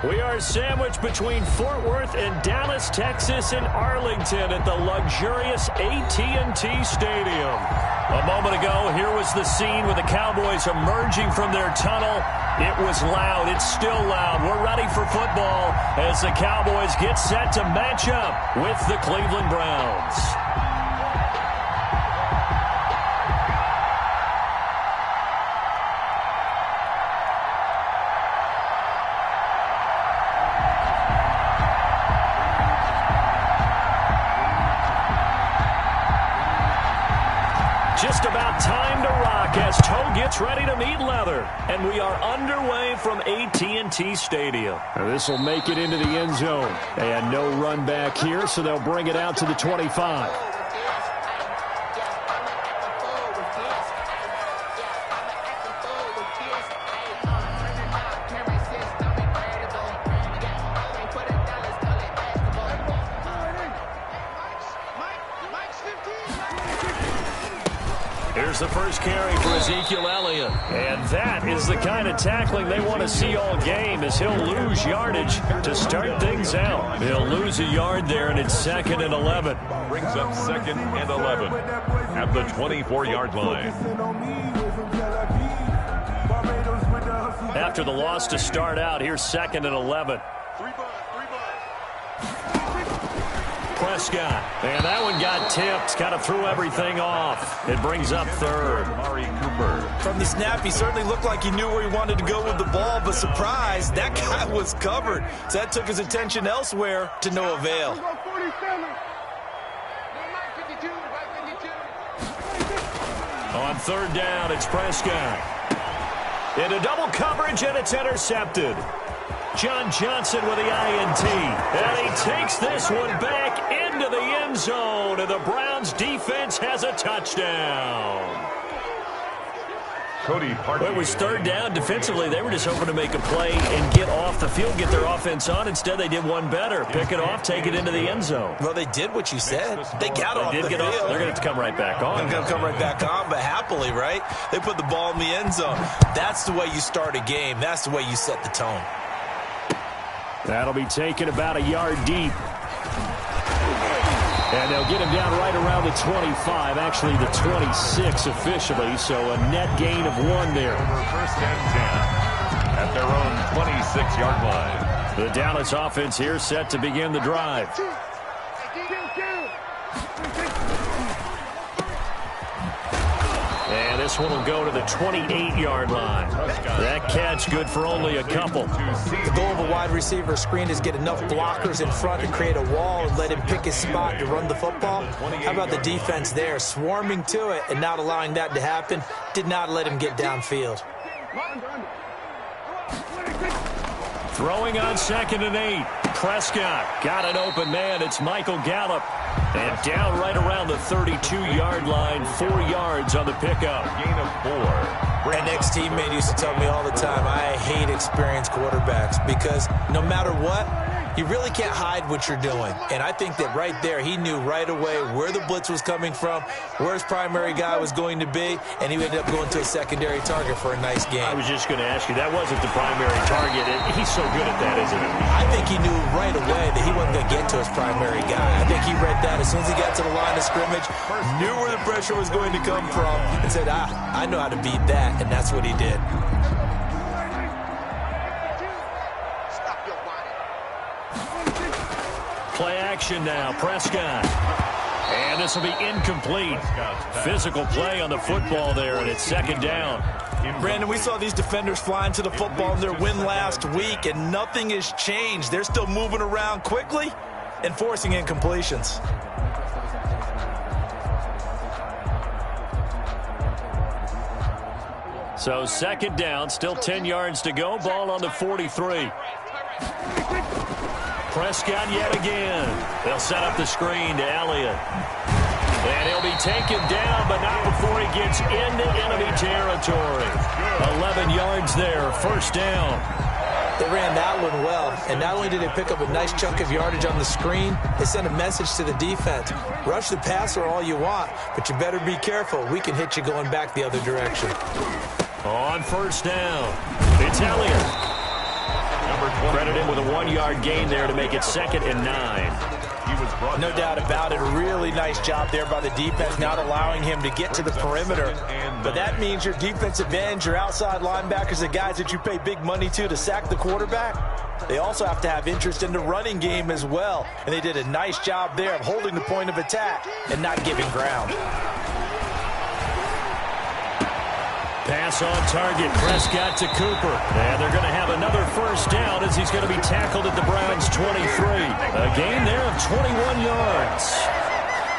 We are sandwiched between Fort Worth and Dallas, Texas, and Arlington at the luxurious AT&T Stadium. A moment ago, here was the scene with the Cowboys emerging from their tunnel. It was loud. It's still loud. We're ready for football as the Cowboys get set to match up with the Cleveland Browns. Just about time to rock as toe gets ready to meet leather. And we are underway from AT&T Stadium. This will make it into the end zone. And no run back here, so they'll bring it out to the 25. Here's the first carry for Ezekiel Elliott. And that is the kind of tackling they want to see all game, as he'll lose yardage to start things out. He'll lose a yard there, and it's 2nd and 11. Brings up 2nd and 11 at the 24-yard line. After the loss to start out, here's 2nd and 11. Prescott, and that one got tipped, kind of threw everything off. It brings up 3rd. Amari Cooper. From the snap, he certainly looked like he knew where he wanted to go with the ball, but surprise, that guy was covered. So that took his attention elsewhere to no avail. On 3rd down, it's Prescott. Into double coverage, and it's intercepted. John Johnson with the INT, and he takes this one back into the end zone, and the Browns defense has a touchdown. It was 3rd down. Defensively, they were just hoping to make a play and get off the field, get their offense on. Instead, they did one better. Pick it off, take it into the end zone. Well, they did what you said. They got off the field. They're going to have to come right back on. They're going to come right back on, but happily, right? They put the ball in the end zone. That's the way you start a game. That's the way you set the tone. That'll be taken about a yard deep. And they'll get him down right around the 25, actually the 26 officially, so a net gain of 1 there. 1st and 10 at their own 26-yard line. The Dallas offense here set to begin the drive. And this one will go to the 28-yard line. That catch good for only a couple. The goal of a wide receiver screen is get enough blockers in front to create a wall and let him pick his spot to run the football. How about the defense there, swarming to it and not allowing that to happen? Did not let him get downfield. Throwing on 2nd and 8. Prescott got an open man. It's Michael Gallup. And down right around the 32-yard line, 4 yards on the pickup. Gain of 4. An ex-teammate used to tell me all the time, I hate experienced quarterbacks because no matter what, you really can't hide what you're doing. And I think that right there, he knew right away where the blitz was coming from, where his primary guy was going to be, and he ended up going to a secondary target for a nice game. I was just going to ask you, that wasn't the primary target. He's so good at that, isn't he? I think he knew right away that he wasn't going to get to his primary guy. I think he read that as soon as he got to the line of scrimmage, knew where the pressure was going to come from, and said, I know how to beat that, and that's what he did. Play action now, Prescott. And this will be incomplete. Physical play on the football there, and it's 2nd down. Brandon, we saw these defenders flying to the football in their win last week, and nothing has changed. They're still moving around quickly and forcing incompletions. So 2nd down, still 10 yards to go. Ball on the 43. Prescott yet again. They'll set up the screen to Elliott. And he'll be taken down, but not before he gets into enemy territory. 11 yards there, 1st down. They ran that one well, and not only did they pick up a nice chunk of yardage on the screen, they sent a message to the defense. Rush the passer all you want, but you better be careful. We can hit you going back the other direction. On 1st down, it's Elliott. number 20. Credit him with a 1-yard gain there to make it 2nd and 9. No doubt about it. A really nice job there by the defense, not allowing him to get to the perimeter. But that means your defensive ends, your outside linebackers, the guys that you pay big money to sack the quarterback, they also have to have interest in the running game as well. And they did a nice job there of holding the point of attack and not giving ground. Pass on target. Prescott to Cooper. And they're going to have another first down as he's going to be tackled at the Browns' 23. A gain there of 21 yards.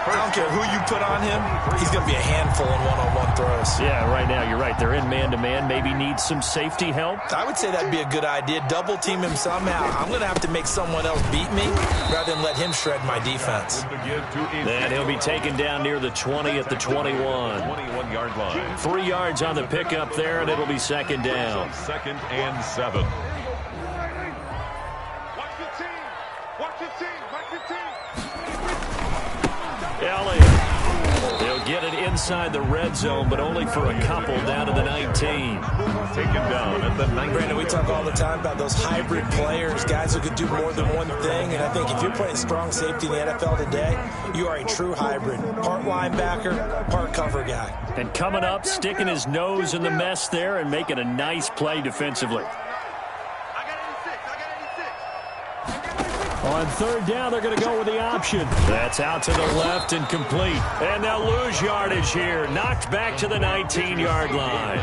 I don't care who you put on him, he's going to be a handful in one-on-one throws. Yeah, right now you're right. They're in man-to-man. Maybe need some safety help. I would say that'd be a good idea. Double team him somehow. I'm going to have to make someone else beat me rather than let him shred my defense. Then he'll be taken down near the 20 at the 21. 21-yard line. 3 yards on the pickup there, and it'll be 2nd down. 2nd and 7. Elliott. They'll get it inside the red zone, but only for a couple down to the 19. Taken down at the 19. Brandon, we talk all the time about those hybrid players, guys who could do more than one thing. And I think if you're playing strong safety in the NFL today, you are a true hybrid. Part linebacker, part cover guy. And coming up, sticking his nose in the mess there and making a nice play defensively. On 3rd down, they're going to go with the option. That's out to the left and complete. And they'll lose yardage here. Knocked back to the 19-yard line.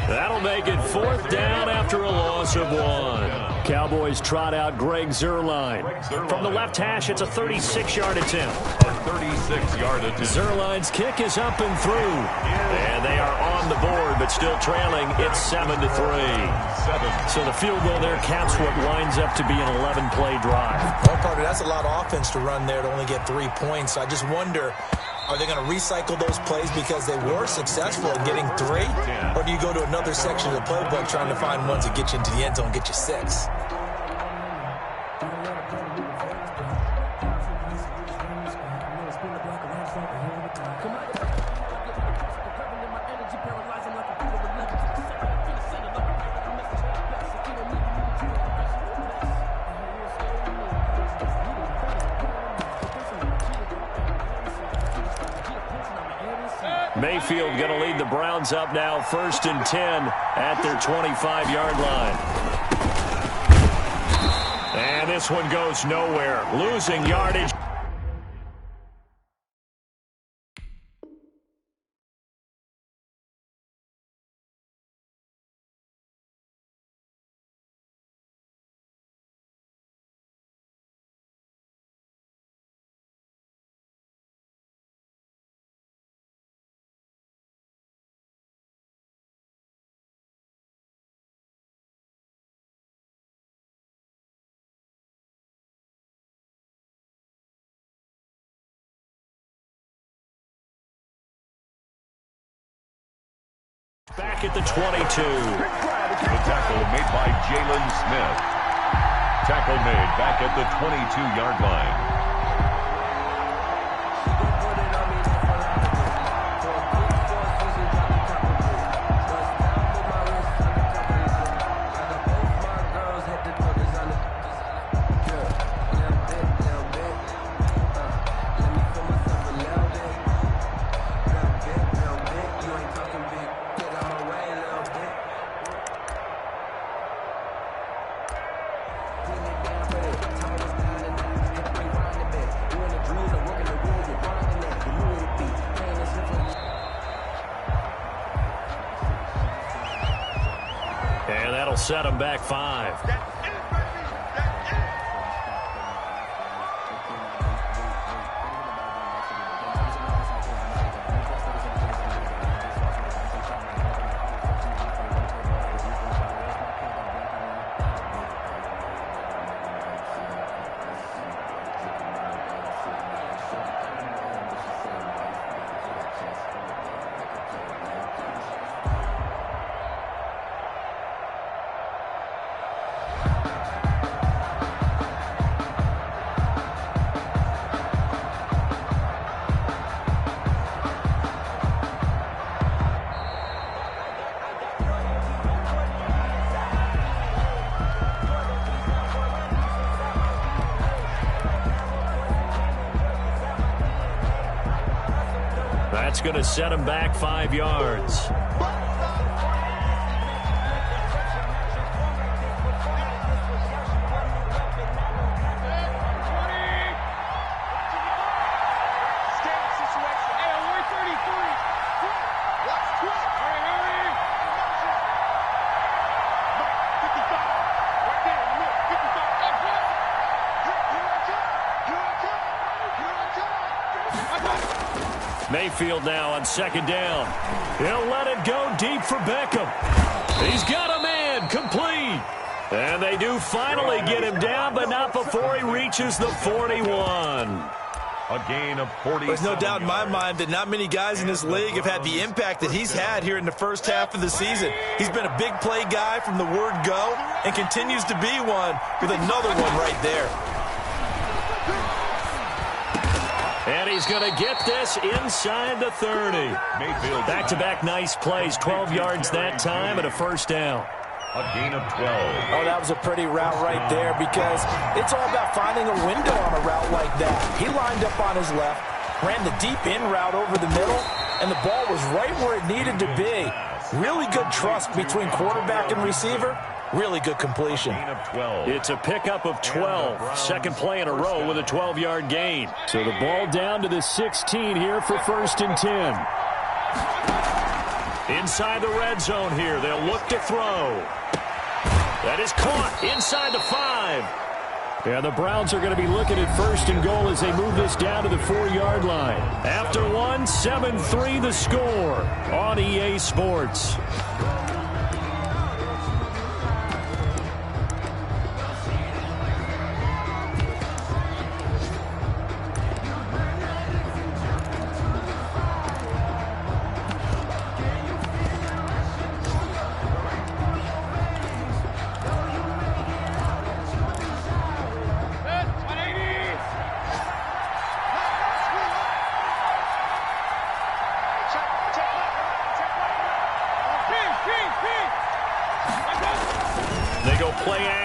That'll make it 4th down after a loss of 1. Cowboys trot out Greg Zuerlein. From the left hash, it's a 36-yard attempt. A 36-yard attempt. Zuerlein's kick is up and through. And they are on the board, but still trailing. It's 7-3. So the field goal there caps what winds up to be an 11-play drive. Well, Carter, that's a lot of offense to run there to only get 3 points. I just wonder, are they going to recycle those plays because they were successful in getting 3? Or do you go to another section of the playbook trying to find ones that get you into the end zone and get you 6? Mayfield going to lead the Browns up now, 1st and 10 at their 25-yard line. And this one goes nowhere, losing yardage. Back at the 22. The tackle made by Jalen Smith. Tackle made back at the 22-yard line. Set him back 5. That's going to set him back 5 yards. Mayfield now on second down. He'll let it go deep for Beckham. He's got a man complete. And they do finally get him down, but not before he reaches the 41. A gain of 40. There's no doubt in my mind that not many guys in this league have had the impact that he's had here in the first half of the season. He's been a big play guy from the word go and continues to be one with another one right there. And he's going to get this inside the 30. Back-to-back nice plays, 12 yards that time and a first down. A gain of 12. Oh, that was a pretty route right there because it's all about finding a window on a route like that. He lined up on his left, ran the deep in route over the middle, and the ball was right where it needed to be. Really good trust between quarterback and receiver. Really good completion. It's a pickup of 12. Second play in a row with a 12-yard gain. So the ball down to the 16 here for 1st and 10. Inside the red zone here. They'll look to throw. That is caught inside the 5. Yeah, the Browns are going to be looking at 1st and goal as they move this down to the 4-yard line. After one, 7-3 the score on EA Sports.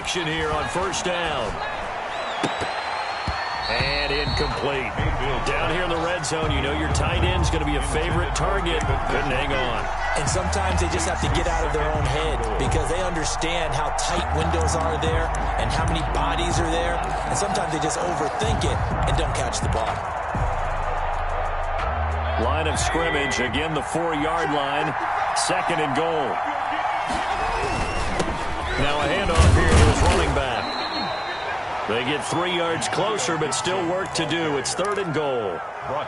Here on 1st down. And incomplete. Down here in the red zone, you know your tight end's going to be a favorite target, but couldn't hang on. And sometimes they just have to get out of their own head because they understand how tight windows are there and how many bodies are there. And sometimes they just overthink it and don't catch the ball. Line of scrimmage, again the 4-yard line. 2nd and goal. Now a handoff here to his running back. They get 3 yards closer, but still work to do. It's 3rd and goal.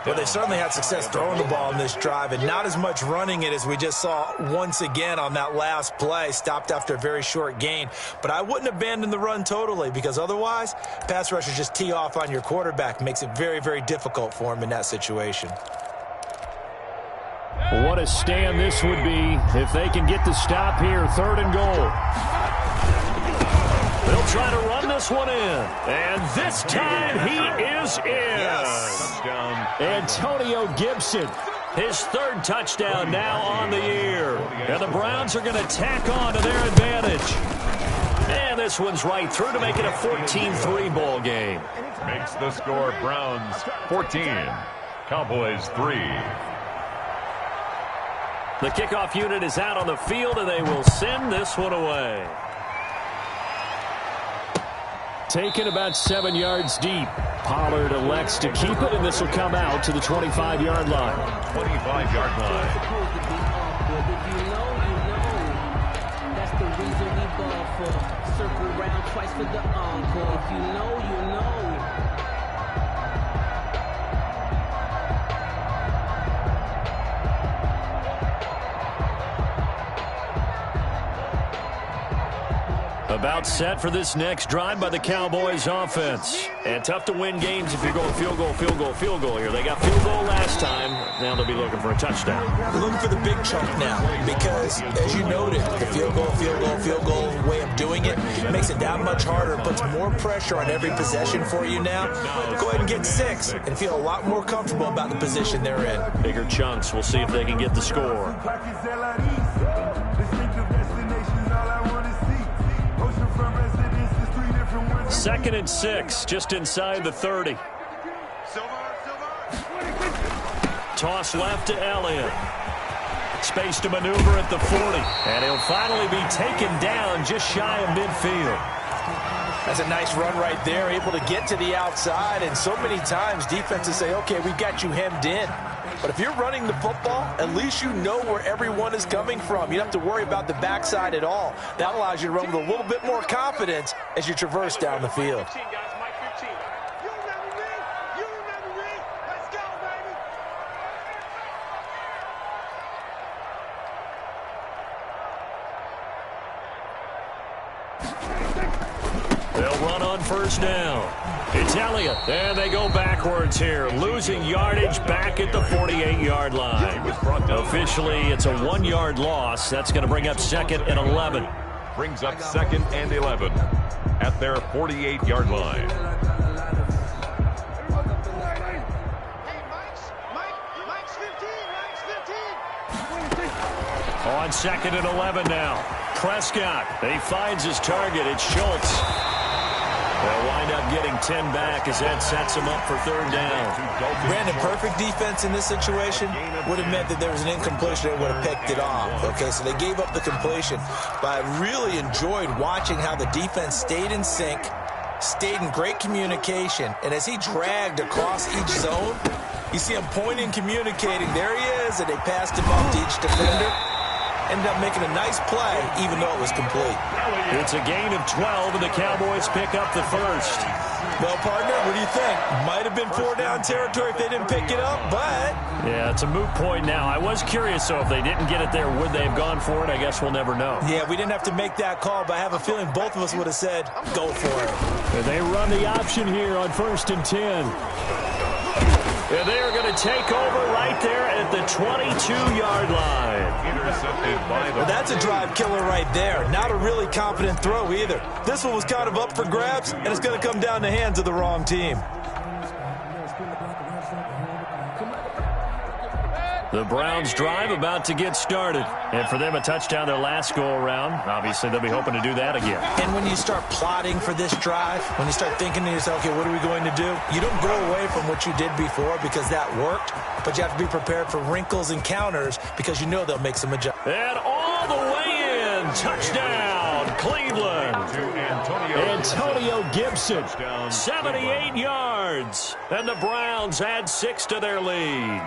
Well, they certainly had success throwing the ball in this drive, and not as much running it as we just saw once again on that last play. Stopped after a very short gain. But I wouldn't abandon the run totally because otherwise, pass rushers just tee off on your quarterback. Makes it very, very difficult for him in that situation. What a stand this would be if they can get the stop here. 3rd and goal. They'll try to run this one in. And this time he is in. Yes. Antonio Gibson. His 3rd touchdown now on the year. And the Browns are going to tack on to their advantage. And this one's right through to make it a 14-3 ball game. Makes the score Browns 14. Cowboys 3. The kickoff unit is out on the field, and they will send this one away. Taken about 7 yards deep. Pollard elects to keep it, and this will come out to the 25-yard line. 25-yard line. That's the reason we ball for. Circle round twice for the encore. If you know, you know. About set for this next drive by the Cowboys offense. And tough to win games if you're going field goal, field goal, field goal here. They got field goal last time. Now they'll be looking for a touchdown. They're looking for the big chunk now because, as you noted, the field goal way of doing it makes it that much harder. It puts more pressure on every possession for you now. Go ahead and get 6 and feel a lot more comfortable about the position they're in. Bigger chunks. We'll see if they can get the score. 2nd and 6, just inside the 30. toss left to Elliott. Space to maneuver at the 40. And he'll finally be taken down just shy of midfield. That's a nice run right there, able to get to the outside. And so many times defenses say, okay, we've got you hemmed in. But if you're running the football, at least you know where everyone is coming from. You don't have to worry about the backside at all. That allows you to run with a little bit more confidence as you traverse down the field. They'll run on first down. It's Elliott. And they go backwards here, losing yardage back at the 48-yard line. Officially, it's a 1-yard loss. That's going to bring up 2nd and 11. Brings up 2nd and 11 at their 48-yard line. On 2nd and 11 now. Prescott. He finds his target. It's Schultz. They'll wind up getting 10 back as that sets him up for 3rd down. Brandon, perfect defense in this situation would have meant that there was an incompletion. They would have picked it off. Okay, so they gave up the completion. But I really enjoyed watching how the defense stayed in sync, stayed in great communication, and as he dragged across each zone, you see him pointing, communicating. There he is, and they passed him off to each defender. Ended up making a nice play, even though it was complete. It's a gain of 12, and the Cowboys pick up the first. Well, partner, what do you think? Might have been 4-down territory if they didn't pick it up, but... Yeah, it's a moot point now. I was curious, so if they didn't get it there, would they have gone for it? I guess we'll never know. Yeah, we didn't have to make that call, but I have a feeling both of us would have said, go for it. And they run the option here on 1st and 10. And they are going to take over right there at the 22-yard line. Intercepted by the... Well, that's a drive killer right there. Not a really confident throw either. This one was kind of up for grabs, and it's going to come down the hands of the wrong team. The Browns drive about to get started. And for them, a touchdown their last go-around. Obviously, they'll be hoping to do that again. And when you start plotting for this drive, when you start thinking to yourself, okay, what are we going to do? You don't go away from what you did before because that worked, but you have to be prepared for wrinkles and counters because you know they'll make some adjustments. And all the way in. Touchdown, Cleveland. Antonio Gibson, 78 yards. And the Browns add 6 to their lead.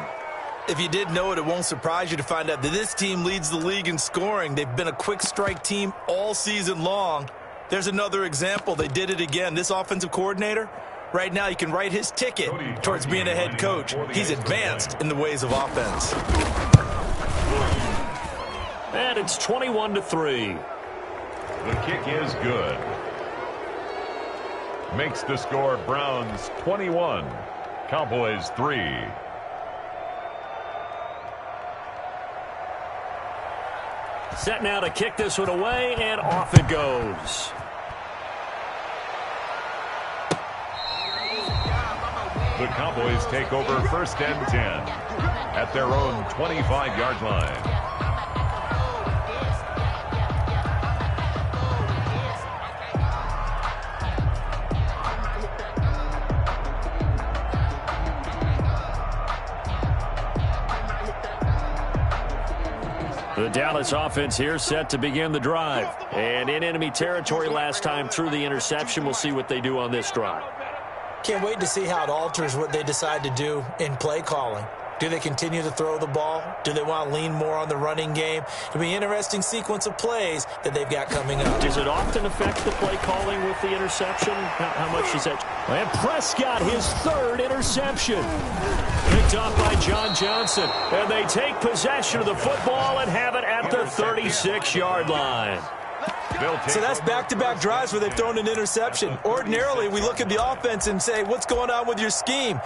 If you did know it, it won't surprise you to find out that this team leads the league in scoring. They've been a quick strike team all season long. There's another example. They did it again. This offensive coordinator, right now you can write his ticket towards being a head coach. He's advanced in the ways of offense. And it's 21-3. The kick is good. Makes the score Browns 21, Cowboys 3. Set now to kick this one away, and off it goes. The Cowboys take over 1st and 10 at their own 25-yard line. The Dallas offense here set to begin the drive. And in enemy territory last time through the interception. We'll see what they do on this drive. Can't wait to see how it alters what they decide to do in play calling. Do they continue to throw the ball? Do they want to lean more on the running game? It'll be an interesting sequence of plays that they've got coming up. Does it often affect the play calling with the interception? How much does that? And Prescott, his 3rd interception. Picked off by John Johnson. And they take possession of the football and have it at the 36-yard line. So that's back-to-back drives where they've thrown an interception. Ordinarily, we look at the offense and say, what's going on with your scheme?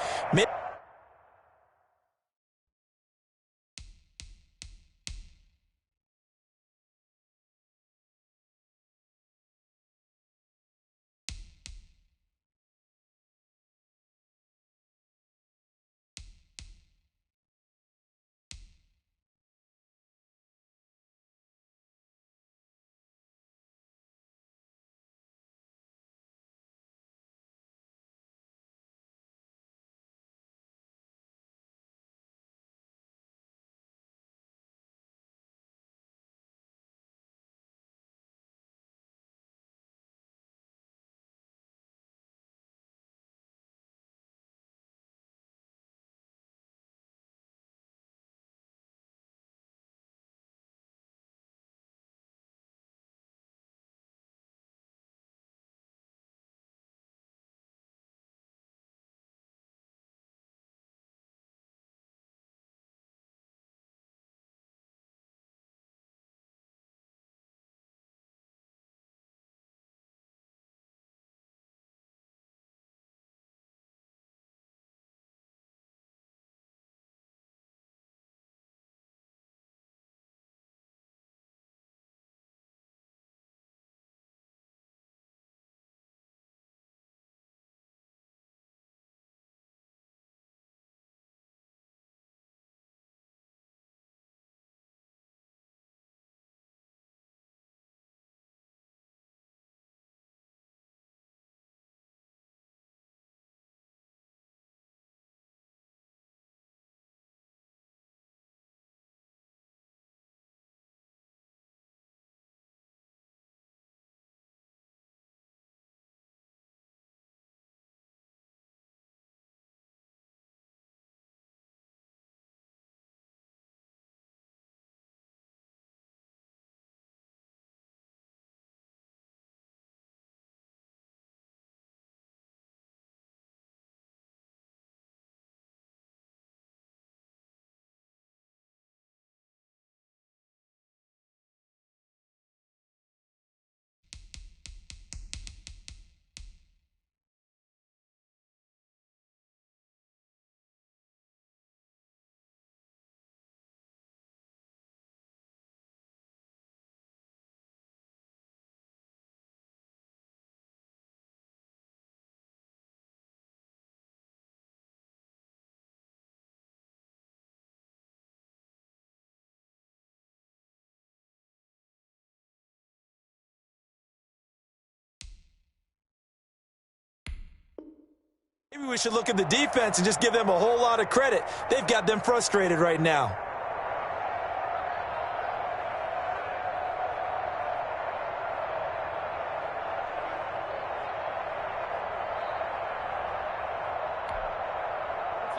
Maybe we should look at the defense and just give them a whole lot of credit. They've got them frustrated right now.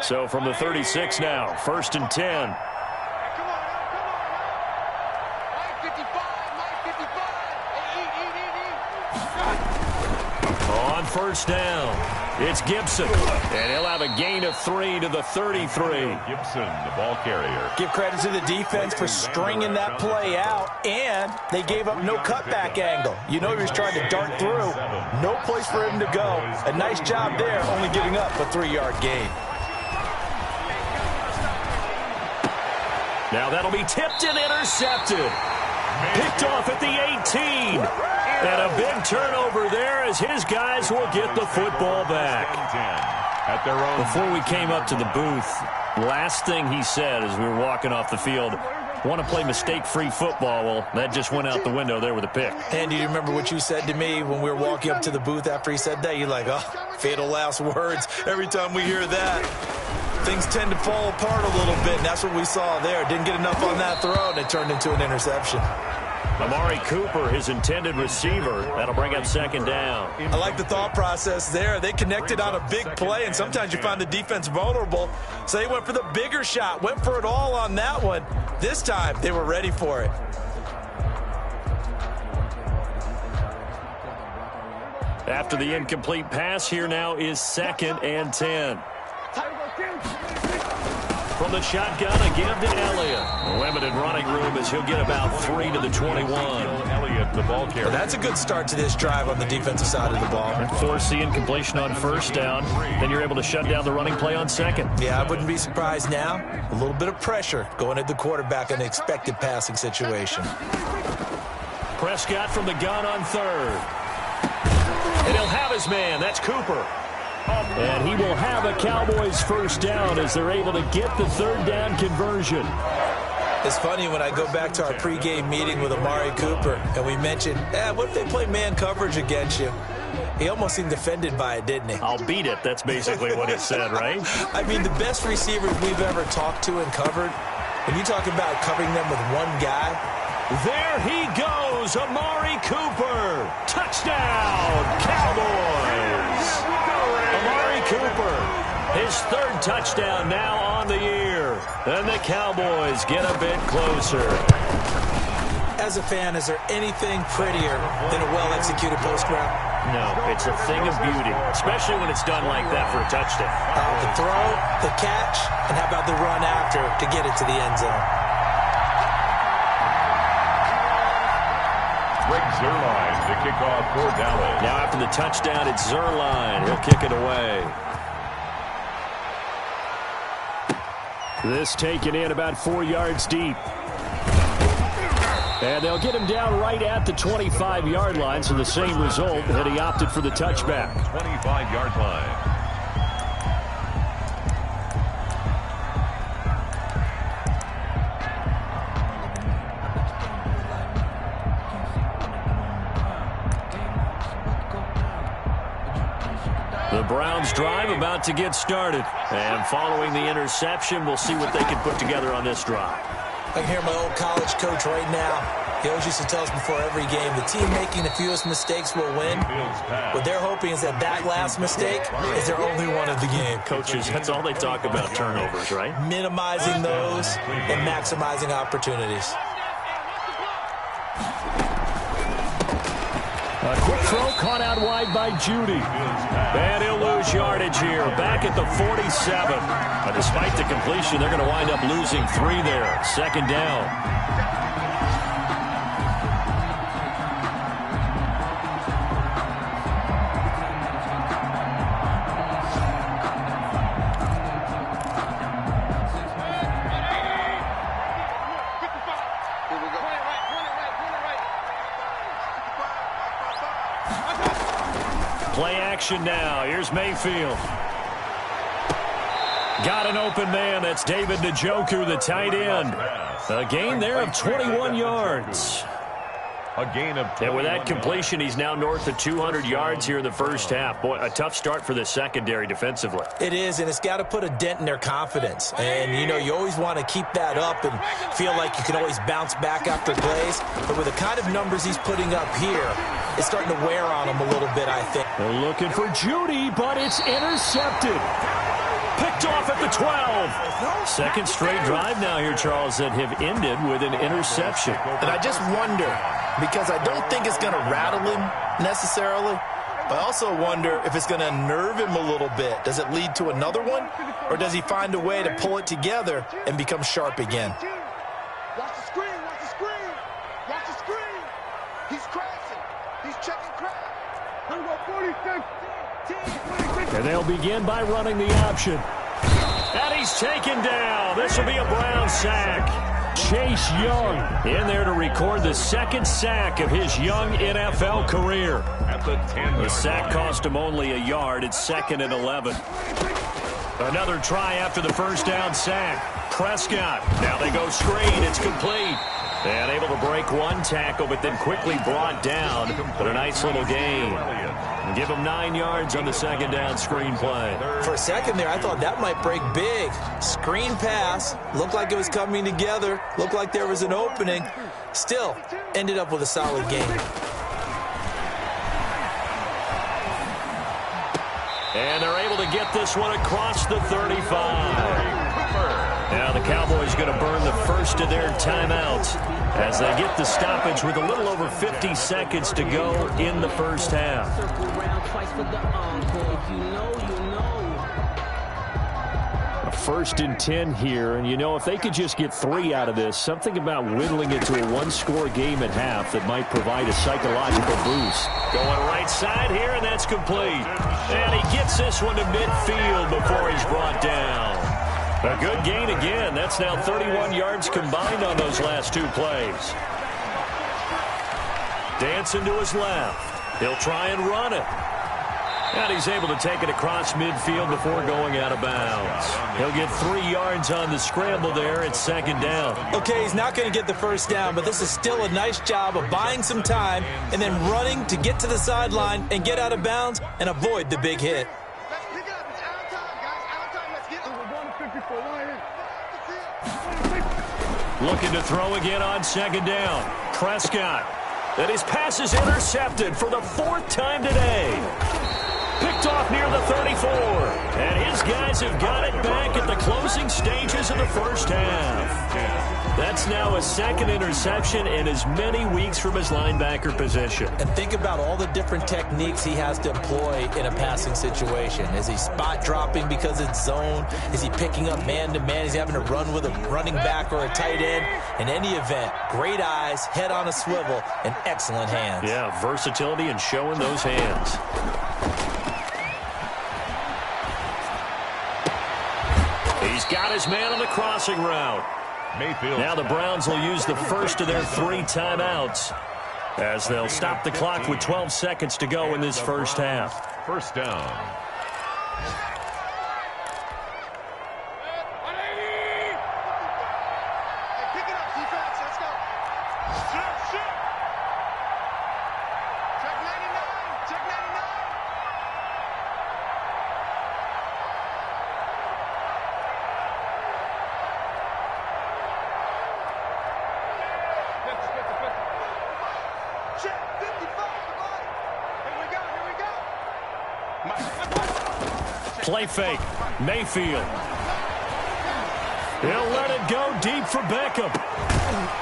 So from the 36 now, 1st and 10. On 1st down, it's Gibson. And he'll have a gain of 3 to the 33. Gibson, the ball carrier. Give credit to the defense for stringing that play out, and they gave up no cutback angle. You know he was trying to dart through. No place for him to go. A nice job there, only giving up a 3-yard gain. Now that'll be tipped and intercepted. Picked off at the 18. And a big turnover there as his guys will get the football back. At their own. Before we came up to the booth, last thing he said as we were walking off the field, want to play mistake-free football. Well, that just went out the window there with a pick. And do you remember what you said to me when we were walking up to the booth after he said that? You're like, oh, fatal last words. Every time we hear that, things tend to fall apart a little bit, and that's what we saw there. Didn't get enough on that throw, and it turned into an interception. Amari Cooper, his intended receiver. That'll bring up 2nd down. I like the thought process there. They connected on a big play, and sometimes you find the defense vulnerable. So they went for the bigger shot, went for it all on that one. This time, they were ready for it. After the incomplete pass, here now is 2nd and 10. From the shotgun, a give to Elliott. Limited running room as he'll get about 3 to the 21. Elliott, the ball carrier. Well, that's a good start to this drive on the defensive side of the ball. And force the incompletion on 1st down. Then you're able to shut down the running play on 2nd. Yeah, I wouldn't be surprised now. A little bit of pressure going at the quarterback in an expected passing situation. Prescott from the gun on 3rd. And he'll have his man. That's Cooper. And he will have a Cowboys 1st down as they're able to get the 3rd down conversion. It's funny when I go back to our pregame meeting with Amari Cooper, and we mentioned, what if they play man coverage against you? He almost seemed offended by it, didn't he? I'll beat it. That's basically what he said, right? I mean, the best receivers we've ever talked to and covered, when you talk about covering them with one guy. There he goes, Amari Cooper. Touchdown, Cowboys. Amari Cooper, his 3rd touchdown now on the year. And the Cowboys get a bit closer. As a fan, is there anything prettier than a well-executed post route? No, it's a thing of beauty, especially when it's done like that for a touchdown. The throw, the catch, and how about the run after to get it to the end zone? Greg Zuerlein, the kickoff for Dallas. Now after the touchdown, it's Zuerlein. He'll kick it away. This taken in about 4 yards deep. And they'll get him down right at the 25-yard line, so the same result had he opted for the touchback. 25-yard line. The Browns drive about to get started. And following the interception, we'll see what they can put together on this drive. I can hear my old college coach right now. He always used to tell us before every game, the team making the fewest mistakes will win. What they're hoping is that last mistake is their only one of the game. Coaches, that's all they talk about, turnovers, right? Minimizing those and maximizing opportunities. A quick throw caught out wide by Judy. And he'll lose yardage here, back at the 47. But despite the completion, they're going to wind up losing 3 there. 2nd down. Play action now. Here's Mayfield. Got an open man. That's David Njoku, the tight end. A gain there of 21 yards. A gain of 21. And with that completion, he's now north of 200 yards here in the first half. Boy, a tough start for the secondary defensively. It is, and it's got to put a dent in their confidence. And, you know, you always want to keep that up and feel like you can always bounce back after plays. But with the kind of numbers he's putting up here, it's starting to wear on him a little bit, I think. They're looking for Judy, but it's intercepted. Picked off at the 12. Second straight drive now here, Charles, that have ended with an interception. And I just wonder, because I don't think it's going to rattle him necessarily, but I also wonder if it's going to unnerve him a little bit. Does it lead to another one, or does he find a way to pull it together and become sharp again? Watch the screen, watch the screen. Watch the screen. He's crashing. He's checking crash. Number 46. And they'll begin by running the option. And he's taken down. This will be a Brown sack. Chase Young in there to record the second sack of his young NFL career. At the 10. The sack cost him only a yard. It's 2nd and 11. Another try after the first down sack. Prescott. Now they go screen. It's complete. And able to break one tackle, but then quickly brought down. But a nice little gain. And give him 9 yards on the second down screen play. For a second there, I thought that might break big. Screen pass. Looked like it was coming together. Looked like there was an opening. Still, ended up with a solid game. And they're able to get this one across the 35. Now the Cowboys going to burn the first of their timeouts as they get the stoppage with a little over 50 seconds to go in the first half. A 1st and 10 here, and you know, if they could just get 3 out of this, something about whittling it to a one-score game at half that might provide a psychological boost. Going right side here, and that's complete. And he gets this one to midfield before he's brought down. A good gain again. That's now 31 yards combined on those last 2 plays. Dancing to his left. He'll try and run it. And he's able to take it across midfield before going out of bounds. He'll get 3 yards on the scramble there. It's 2nd down. Okay, he's not going to get the first down, but this is still a nice job of buying some time and then running to get to the sideline and get out of bounds and avoid the big hit. Looking to throw again on 2nd down. Prescott. And his pass is intercepted for the 4th time today. Picked off near the 34. And his guys have got it back at the closing stages of the first half. That's now a 2nd interception in as many weeks from his linebacker position. And think about all the different techniques he has to employ in a passing situation. Is he spot dropping because it's zone? Is he picking up man-to-man? Is he having to run with a running back or a tight end? In any event, great eyes, head on a swivel, and excellent hands. Yeah, versatility and showing those hands. He's got his man on the crossing route. Mayfield. Now the Browns will use the first of their 3 timeouts as they'll stop the clock with 12 seconds to go in this first half. First down. Play fake. Mayfield. He'll let it go deep for Beckham.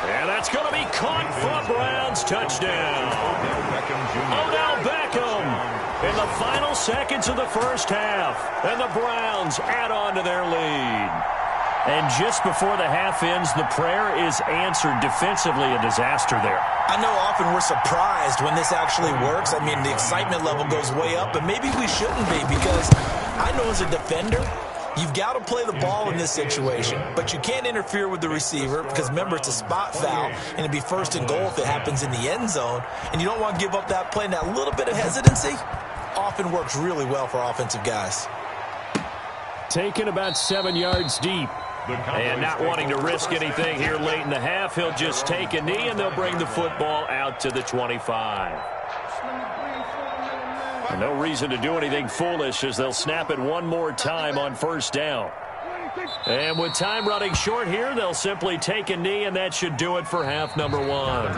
And that's going to be caught for a Browns touchdown. Odell Beckham in the final seconds of the first half. And the Browns add on to their lead. And just before the half ends, the prayer is answered. Defensively, a disaster there. I know often we're surprised when this actually works. I mean, the excitement level goes way up, but maybe we shouldn't be, because I know as a defender, you've got to play the ball in this situation, but you can't interfere with the receiver because, remember, it's a spot foul, and it'd be 1st and goal if it happens in the end zone, and you don't want to give up that play. And that little bit of hesitancy often works really well for offensive guys. Taken about 7 yards deep. And not wanting to risk anything here late in the half, he'll just take a knee, and they'll bring the football out to the 25. And no reason to do anything foolish as they'll snap it one more time on first down. And with time running short here, they'll simply take a knee, and that should do it for half number one.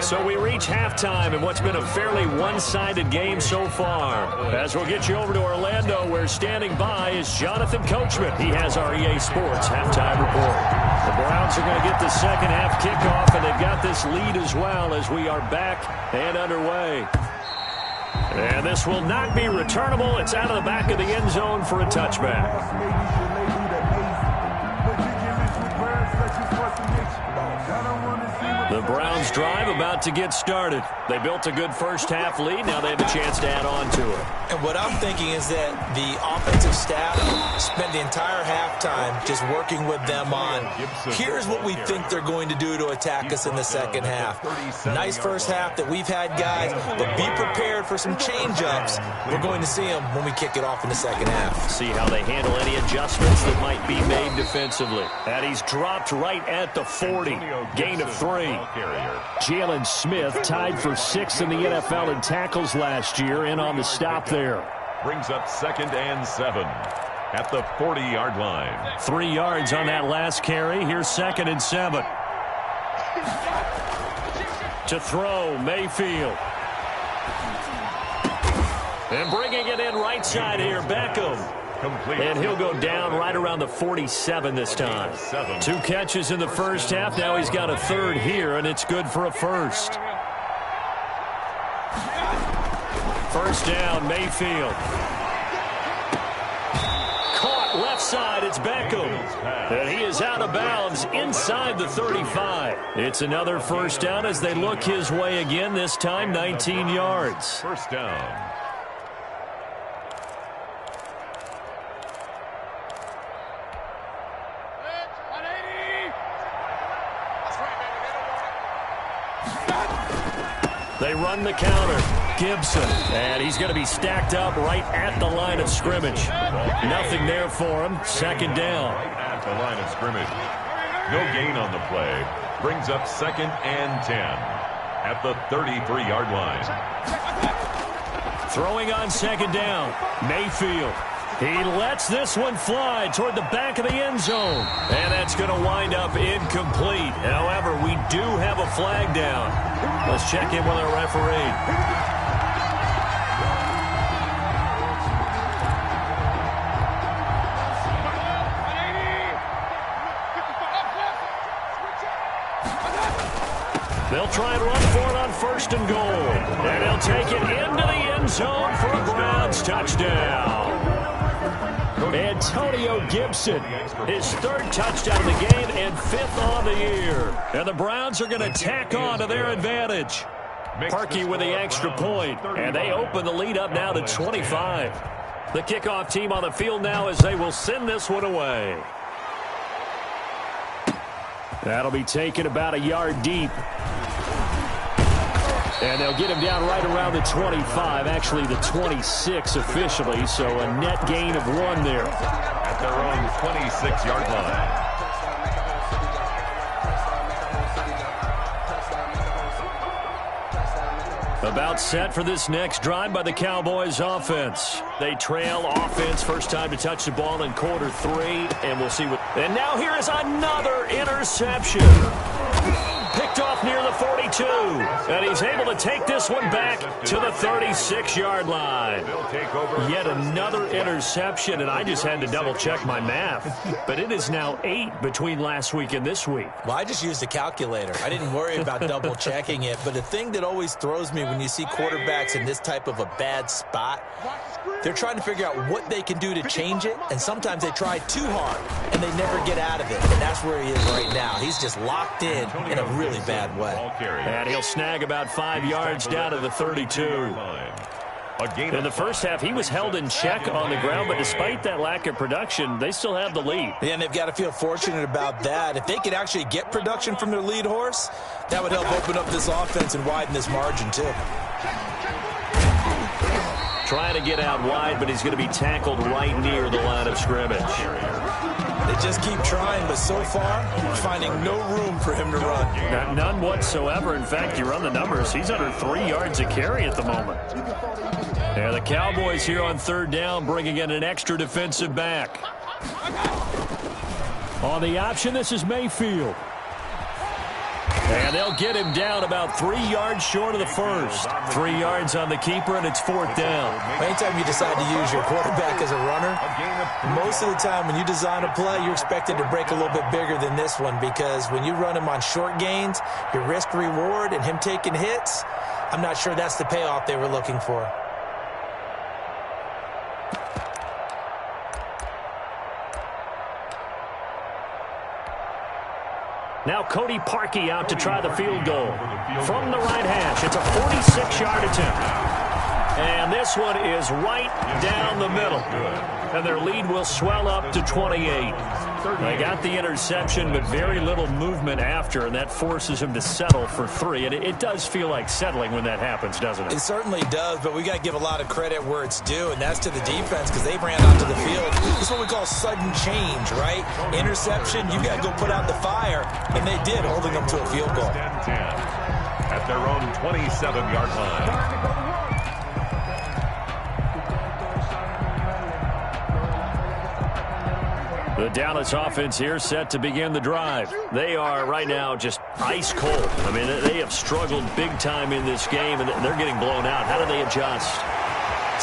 So we reach halftime in what's been a fairly one-sided game so far. As we'll get you over to Orlando, where standing by is Jonathan Coachman. He has our EA Sports halftime report. The Browns are going to get the second half kickoff, and they've got this lead as well as we are back and underway. And this will not be returnable. It's out of the back of the end zone for a touchback. The Browns drive about to get started. They built a good first half lead. Now they have a chance to add on to it. And what I'm thinking is that the offensive staff spent the entire halftime just working with them on, here's what we think they're going to do to attack us in the second half. Nice first half that we've had, guys, but be prepared for some change-ups. We're going to see them when we kick it off in the second half. See how they handle any adjustments that might be made defensively. And he's dropped right at the 40. Gain of 3. Jalen Smith tied for 6th in the NFL in tackles last year, and on the stop there. Brings up 2nd and 7 at the 40-yard line. 3 yards on that last carry. Here's 2nd and 7. To throw, Mayfield. And bringing it in right side here, Beckham. And he'll go down right around the 47 this time. 2 catches in the first half. Now he's got a 3rd here, and it's good for a 1st. First down, Mayfield. Caught left side, it's Beckham. And he is out of bounds inside the 35. It's another first down as they look his way again, this time 19 yards. First down. They run the counter. Gibson. And he's going to be stacked up right at the line of scrimmage. Nothing there for him. Second down. Right at the line of scrimmage. No gain on the play. Brings up 2nd and 10 at the 33-yard line. Throwing on second down. Mayfield. He lets this one fly toward the back of the end zone. And that's going to wind up incomplete. However, we do have a flag down. Let's check in with our referee. They'll try and run for it on 1st and goal. And they'll take it into the end zone for a Browns touchdown. Antonio Gibson, his 3rd touchdown of the game and 5th on the year. And the Browns are going to tack on to their advantage. Parkey with the extra point, and they open the lead up now to 25. The kickoff team on the field now as they will send this one away. That'll be taken about a yard deep. And they'll get him down right around the 25, actually the 26 officially, so a net gain of 1 there. At their own 26-yard line. About set for this next drive by the Cowboys offense. They trail offense, first time to touch the ball in quarter 3, and we'll see what... And now here is another interception. Picked off near the 42, and he's able to take this one back to the 36-yard line. Yet another interception, and I just had to double-check my math. But it is now 8 between last week and this week. Well, I just used a calculator. I didn't worry about double-checking it, but the thing that always throws me when you see quarterbacks in this type of a bad spot, they're trying to figure out what they can do to change it, and sometimes they try too hard, and they never get out of it. And that's where he is right now. He's just locked in a really bad way. And he'll snag about 5 yards down to the 32. In the first half, he was held in check on the ground, but despite that lack of production, they still have the lead. Yeah, and they've got to feel fortunate about that. If they could actually get production from their lead horse, that would help open up this offense and widen this margin, too. Trying to get out wide, but he's going to be tackled right near the line of scrimmage. They They just keep trying, but so far, finding no room for him to run. None whatsoever. In fact, you run the numbers. He's under 3 yards a carry at the moment. Yeah, the Cowboys here on third down, bringing in an extra defensive back. On the option, this is Mayfield. And they'll get him down about 3 yards short of the first. 3 yards on the keeper, and it's fourth down. Anytime you decide to use your quarterback as a runner, most of the time when you design a play, you're expected to break a little bit bigger than this one, because when you run him on short gains, your risk-reward and him taking hits, I'm not sure that's the payoff they were looking for. Now Cody Parkey out to try the field goal. From the right hash, it's a 46-yard attempt. And this one is right down the middle. And their lead will swell up to 28. They got the interception, but very little movement after, and that forces him to settle for 3. And it does feel like settling when that happens, doesn't it? It certainly does, but we got to give a lot of credit where it's due, and that's to the defense, because they ran out to the field. This is what we call sudden change, right? Interception, you got to go put out the fire, and they did, holding them to a field goal. 10 at their own 27-yard line. The Dallas offense here set to begin the drive. They are right now just ice cold. I mean, they have struggled big time in this game, and they're getting blown out. How do they adjust?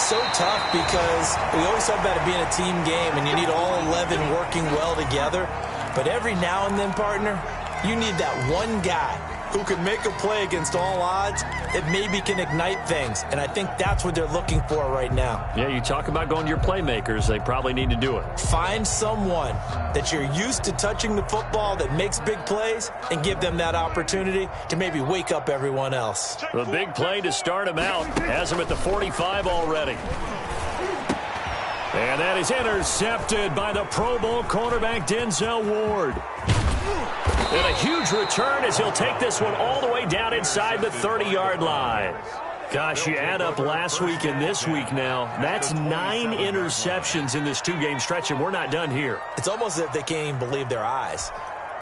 So tough, because we always talk about it being a team game, and you need all 11 working well together. But every now and then, partner, you need that one guy who can make a play against all odds that maybe can ignite things. And I think that's what they're looking for right now. Yeah, you talk about going to your playmakers. They probably need to do it. Find someone that you're used to touching the football that makes big plays and give them that opportunity to maybe wake up everyone else. The big play to start him out has him at the 45 already. And that is intercepted by the Pro Bowl cornerback Denzel Ward. And a huge return as he'll take this one all the way down inside the 30-yard line. Gosh, you add up last week and this week now. That's 9 interceptions in this 2-game stretch, and we're not done here. It's almost as if they can't even believe their eyes.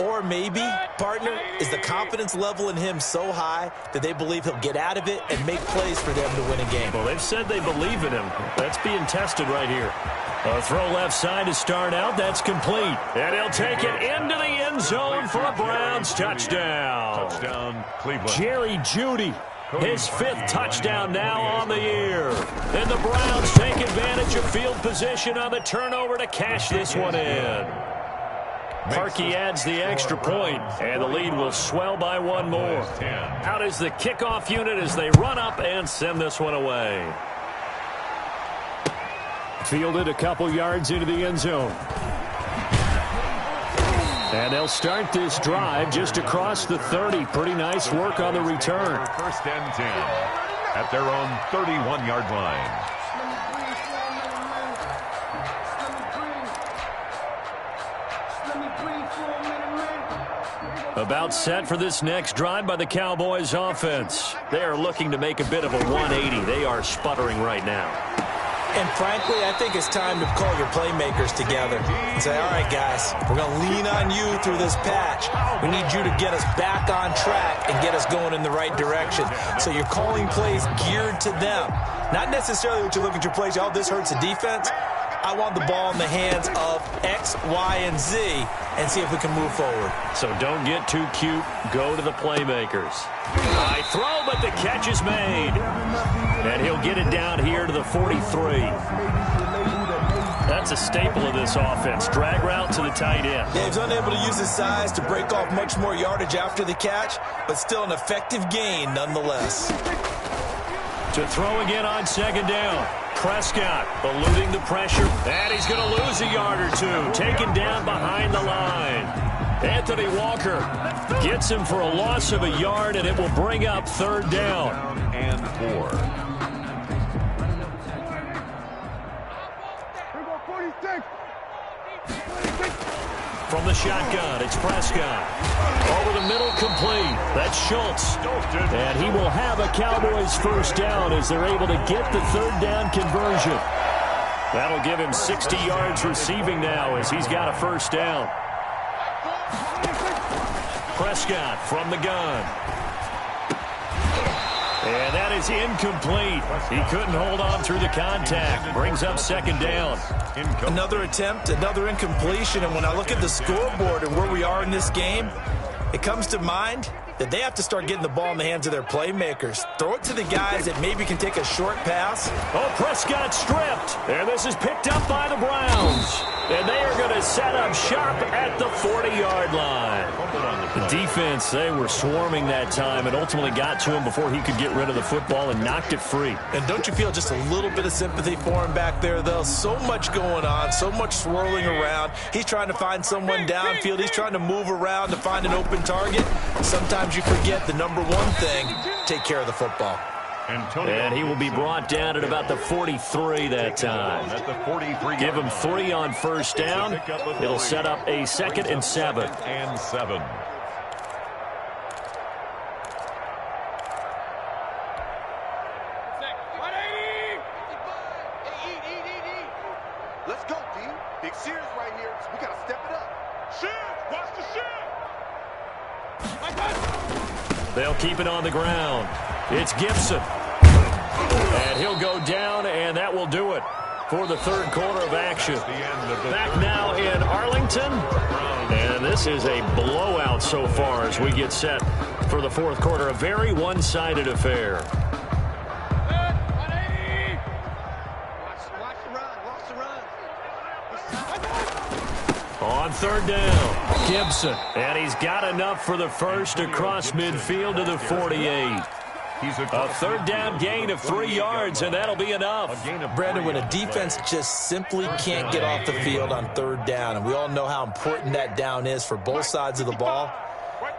Or maybe, partner, is the confidence level in him so high that they believe he'll get out of it and make plays for them to win a game. Well, they've said they believe in him. That's being tested right here. A throw left side to start out. That's complete. And he'll take it into the end zone for a Browns touchdown. Touchdown, Cleveland. Jerry Jeudy, his 5th touchdown now on the year. And the Browns take advantage of field position on the turnover to cash this one in. Parkey adds the extra point, and the lead will swell by 1 more. Out is the kickoff unit as they run up and send this one away. Fielded a couple yards into the end zone. And they'll start this drive just across the 30. Pretty nice work on the return. First and 10 at their own 31-yard line. About set for this next drive by the Cowboys offense. They are looking to make a bit of a 180. They are sputtering right now. And frankly, I think it's time to call your playmakers together and say, all right, guys, we're going to lean on you through this patch. We need you to get us back on track and get us going in the right direction. So you're calling plays geared to them. Not necessarily what you look at your plays, oh, this hurts the defense. I want the ball in the hands of X, Y, and Z and see if we can move forward. So don't get too cute. Go to the playmakers. High throw, but the catch is made. And he'll get it down here to the 43. That's a staple of this offense. Drag route to the tight end. Yeah, he's unable to use his size to break off much more yardage after the catch, but still an effective gain nonetheless. To throw again on second down. Prescott eluding the pressure, and he's going to lose a yard or 2. Taken down behind the line. Anthony Walker gets him for a loss of a yard, and it will bring up third down. And 4. From the shotgun, it's Prescott. Over the middle, complete. That's Schultz. And he will have a Cowboys first down as they're able to get the third down conversion. That'll give him 60 yards receiving now as he's got a first down. Prescott from the gun. And that is incomplete. He couldn't hold on through the contact. Brings up second down. Another attempt, another incompletion. And when I look at the scoreboard and where we are in this game, it comes to mind that they have to start getting the ball in the hands of their playmakers. Throw it to the guys that maybe can take a short pass. Oh, Prescott stripped. And this is picked up by the Browns. And they are going to set up shop at the 40-yard line. The defense, they were swarming that time and ultimately got to him before he could get rid of the football and knocked it free. And don't you feel just a little bit of sympathy for him back there, though? So much going on, so much swirling around. He's trying to find someone downfield. He's trying to move around to find an open target. Sometimes you forget the number one thing, take care of the football. And he will be brought down at about the 43 that time. Give him 3 on first down. It'll set up a 2nd and 7. Let's go, D. Big Sears right here. We got to step it up. Sears, watch the Sears. They'll keep it on the ground. It's Gibson. And he'll go down, and that will do it for the third quarter of action. Back now in Arlington. And this is a blowout so far as we get set for the fourth quarter. A very one-sided affair. On third down, Gibson. And he's got enough for the first across midfield to the 48. A third down gain of 3 yards, and that'll be enough. Brandon, when a defense just simply can't get off the field on third down, and we all know how important that down is for both sides of the ball,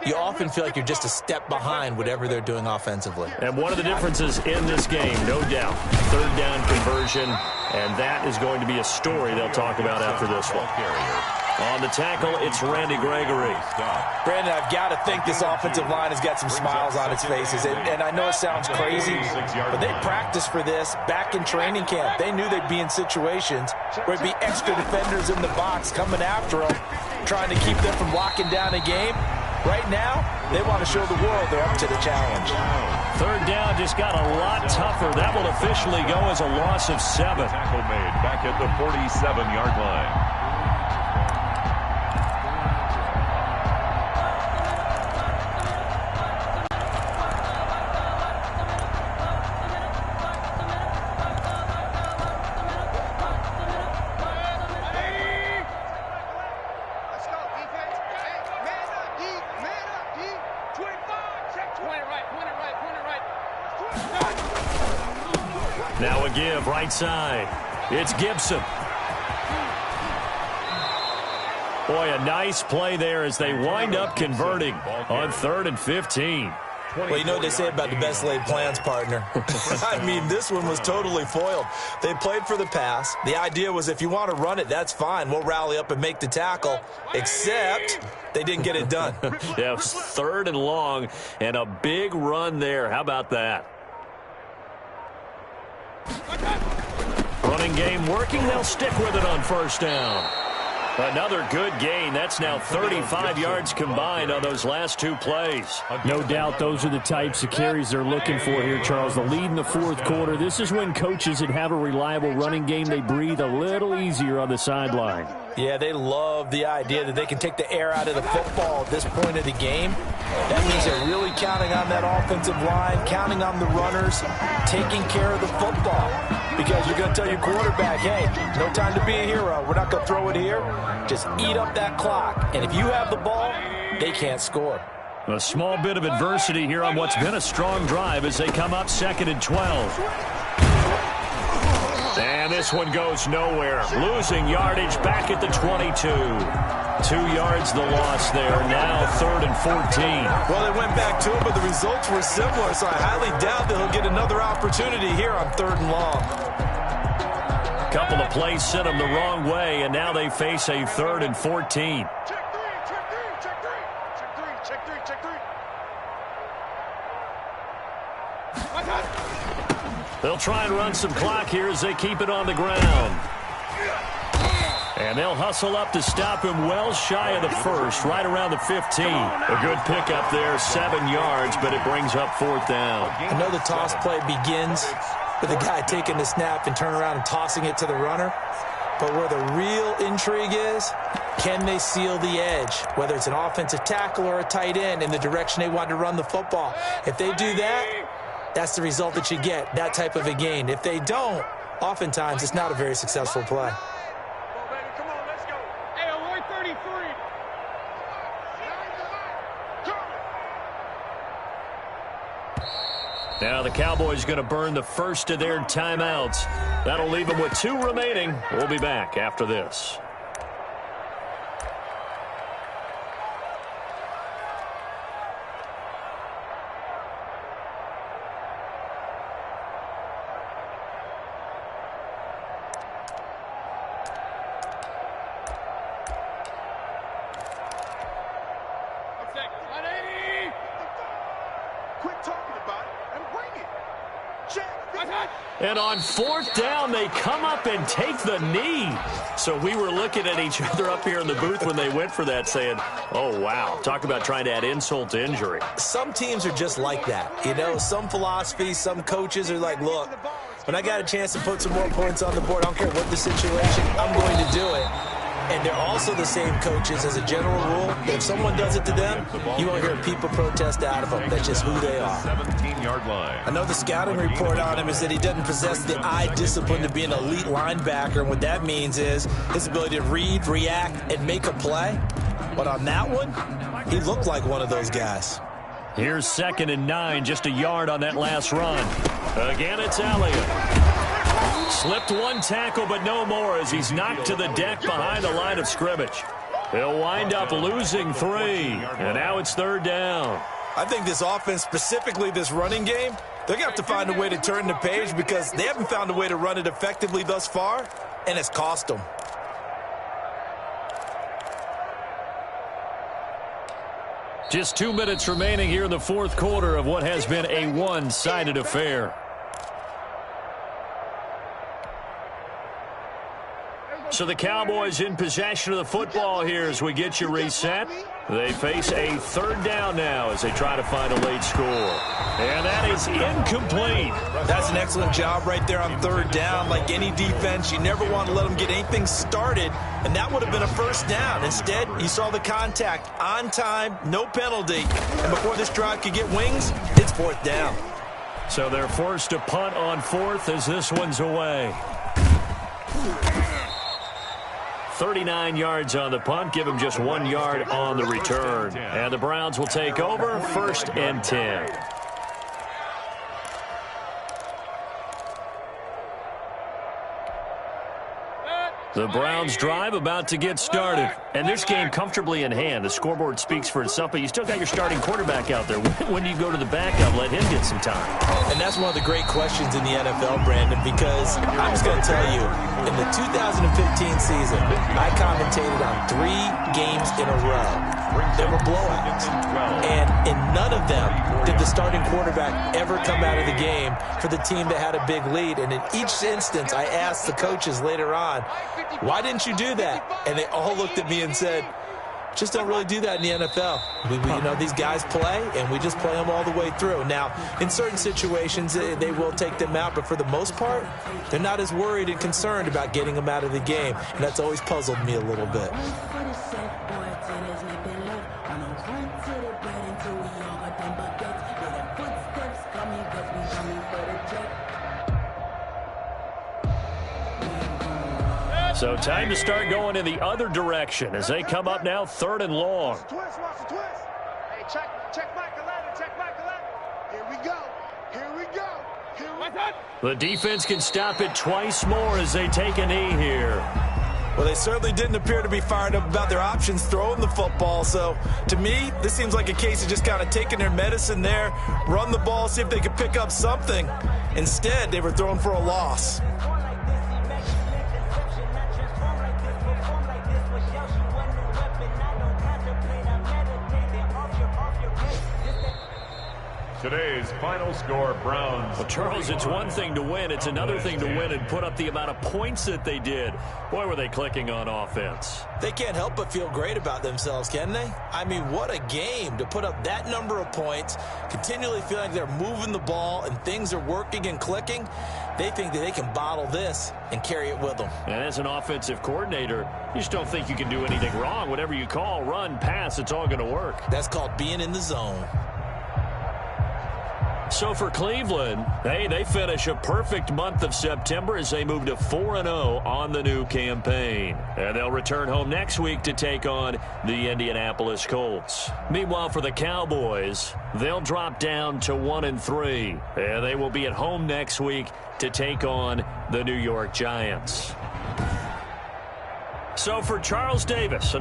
you often feel like you're just a step behind whatever they're doing offensively. And one of the differences in this game, no doubt, third down conversion, and that is going to be a story they'll talk about after this one. On the tackle, it's Randy Gregory. Brandon, I've got to think this offensive line has got some smiles on its faces. And I know it sounds crazy, but they practiced for this back in training camp. They knew they'd be in situations where it'd be extra defenders in the box coming after them, trying to keep them from locking down a game. Right now, they want to show the world they're up to the challenge. Third down just got a lot tougher. That will officially go as a loss of 7. Tackle made back at the 47-yard line. Now a give, right side. It's Gibson. Boy, a nice play there as they wind up converting on 3rd and 15. Well, you know what they say about the best laid plans, partner. I mean, this one was totally foiled. They played for the pass. The idea was if you want to run it, that's fine. We'll rally up and make the tackle, except they didn't get it done. Yeah, it was 3rd and long and a big run there. How about that? Running game working. They'll stick with it on first down. Another good gain. That's now 35 yards combined on those last 2 plays. No doubt those are the types of carries they're looking for here, Charles. The lead in the fourth quarter. This is when coaches that have a reliable running game, they breathe a little easier on the sideline. Yeah, they love the idea that they can take the air out of the football at this point of the game. That means they're really counting on that offensive line, counting on the runners, taking care of the football. Because you're going to tell your quarterback, hey, no time to be a hero. We're not going to throw it here. Just eat up that clock. And if you have the ball, they can't score. A small bit of adversity here on what's been a strong drive as they come up 2nd and 12. And this one goes nowhere. Losing yardage back at the 22. 2 yards the loss there. Now 3rd and 14. Well, they went back to it, but the results were similar, so I highly doubt that he'll get another opportunity here on 3rd and long. Couple of plays sent them the wrong way, and now they face a 3rd and 14. They'll try and run some clock here as they keep it on the ground. And they'll hustle up to stop him well shy of the first, right around the 15. A good pickup there, 7 yards, but it brings up 4th down. I know the toss play begins with the guy taking the snap and turning around and tossing it to the runner. But where the real intrigue is, can they seal the edge, whether it's an offensive tackle or a tight end, in the direction they want to run the football? If they do that, that's the result that you get, that type of a gain. If they don't, oftentimes it's not a very successful play. Now the Cowboys going to burn the first of their timeouts. That'll leave them with 2 remaining. We'll be back after this. And on 4th down, they come up and take the knee. So we were looking at each other up here in the booth when they went for that saying, oh, wow, talk about trying to add insult to injury. Some teams are just like that. You know, some philosophies, some coaches are like, look, when I got a chance to put some more points on the board, I don't care what the situation, I'm going to do it. And they're also the same coaches as a general rule that if someone does it to them, you won't hear people protest out of them. That's just who they are. 17-yard line. I know the scouting report on him is that he doesn't possess the eye discipline to be an elite linebacker. And what that means is his ability to read, react, and make a play. But on that one, he looked like one of those guys. Here's 2nd and 9, just a yard on that last run. Again, it's Elliott. Slipped 1 tackle, but no more as he's knocked to the deck behind the line of scrimmage. He'll wind up losing 3, and now it's 3rd down. I think this offense, specifically this running game, they're going to have to find a way to turn the page because they haven't found a way to run it effectively thus far, and it's cost them. Just 2 minutes remaining here in the 4th quarter of what has been a one-sided affair. So the Cowboys in possession of the football here as we get you reset. They face a 3rd down now as they try to find a late score. And that is incomplete. That's an excellent job right there on 3rd down. Like any defense, you never want to let them get anything started, and that would have been a 1st down. Instead, you saw the contact on time, no penalty. And before this drive could get wings, it's 4th down. So they're forced to punt on 4th as this one's away. 39 yards on the punt, give him just 1 yard on the return. And the Browns will take over, 1st and 10. The Browns drive about to get started. And this game comfortably in hand. The scoreboard speaks for itself, but you still got your starting quarterback out there. When do you go to the backup, let him get some time? And that's one of the great questions in the NFL, Brandon, because I'm just going to tell you, in the 2015 season, I commentated on 3 games in a row. There were blowouts. And in none of them did the starting quarterback ever come out of the game for the team that had a big lead. And in each instance, I asked the coaches later on, why didn't you do that? And they all looked at me and said, just don't really do that in the NFL. You know, these guys play, and we just play them all the way through. Now, in certain situations, they will take them out, but for the most part, they're not as worried and concerned about getting them out of the game, and that's always puzzled me a little bit. So time to start going in the other direction as they come up now 3rd and long. Watch the twist. Hey, check Mike 11, check Mike 11. Here we go. The defense can stop it twice more as they take a knee here. Well, they certainly didn't appear to be fired up about their options throwing the football. So, to me, this seems like a case of just kind of taking their medicine there, run the ball, see if they could pick up something. Instead, they were throwing for a loss. Today's final score, Browns. Well, Charles, it's one thing to win. It's another thing to win and put up the amount of points that they did. Boy, were they clicking on offense. They can't help but feel great about themselves, can they? I mean, what a game to put up that number of points, continually feeling like they're moving the ball and things are working and clicking. They think that they can bottle this and carry it with them. And as an offensive coordinator, you just don't think you can do anything wrong. Whatever you call, run, pass, it's all going to work. That's called being in the zone. So for Cleveland, they finish a perfect month of September as they move to 4-0 on the new campaign. And they'll return home next week to take on the Indianapolis Colts. Meanwhile, for the Cowboys, they'll drop down to 1-3. And they will be at home next week to take on the New York Giants. So for Charles Davis,